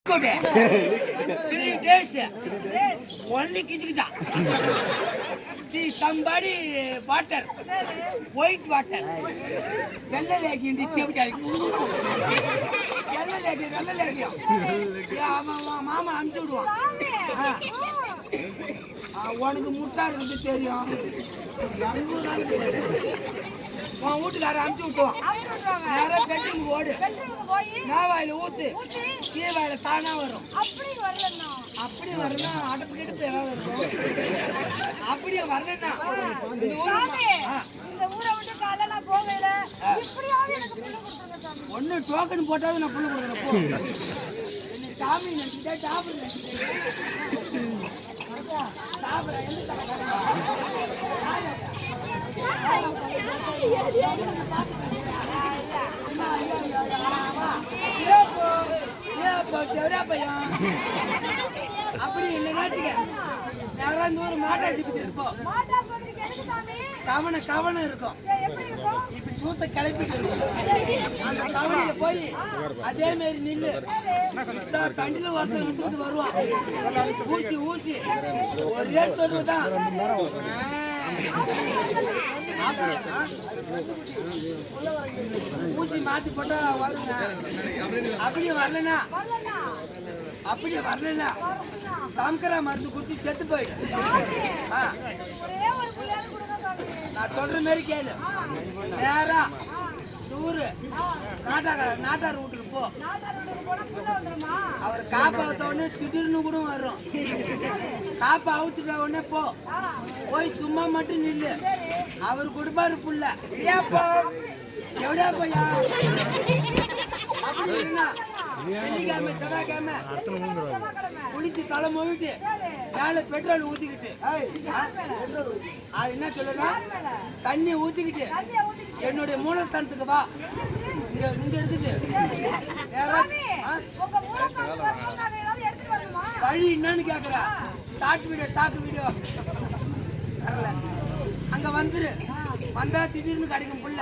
3 days. Only kichkicha. See somebody water, white water. Vella legi indi tevdal. Vella legi. Ya mama amchu viduvan. உனக்கு முட்டா இருந்து தெரியும். உன் வீட்டுக்கார அமுச்சு விட்டுவான். நேரா பெட்ரூம் ஓடு. நாவாயில ஊத்து. கீவாயில தானா வரும். அப்படி வரலன்னா அடப்பு கிடப்பு ஏதாவது இருக்கும். அப்படியே வரலன்னா இந்த ஊரை விட்டு காலையில நான் போகல. இப்படியாவது எனக்கு புள்ள கொடுத்துருங்க சாமி. ஒண்ணு டோக்கன் போட்டாவது நான் புள்ள கொடுக்குறேன். போ. சாமி நினைச்சிட்டே டாபர் நினைச்சிட்டே. அப்படி இல்லைனாச்சுக்க யாராவது ஒரு மாட்டாசி இருப்போம். கவனம் இருக்கும். இப்படி சூத்த கிளப்பிட்டு இருக்கும். அந்த கவனில போய் அதே மாதிரி நில்லு. தண்டில ஒருத்தர் விட்டுக்கிட்டு வருவான். ஊசி ஒரே சொல்லுதான். ஊசி மாத்தி போட்டா வருங்க. அப்படியே வரலன்னா காம்கரா மருந்து குடிச்சு செத்து போயிடு. நான் சொல்ற மாதிரி கேளு. நேரா டூரு நாட்டார் வீட்டுக்கு போ. அவர் காப்பா அவுத்த உடனே திடீர்னு கூட வர்றோம். காப்பா அவுத்துட்ட உடனே போய் சும்மா மட்டும் நில்லு. அவர் கொடுப்பாரு புள்ள. எவ்வளோ பையா அப்படி இருந்தா வெள்ளிக்கிழமை செவ்வாய்க்கிழமை குளிச்சு தலை மொழிட்டு மேல பெட்ரோல் ஊத்திக்கிட்டு அது என்ன சொல்லணும், தண்ணி ஊத்திக்கிட்டு என்னுடைய மூலஸ்தானத்துக்கு வா. இங்க இருக்குது வழி என்னன்னு கேக்குற. ஷார்ட் வீடியோ வரல. அங்க வந்துரு. வந்தா திடீர்னு கிடைக்கும் புள்ள.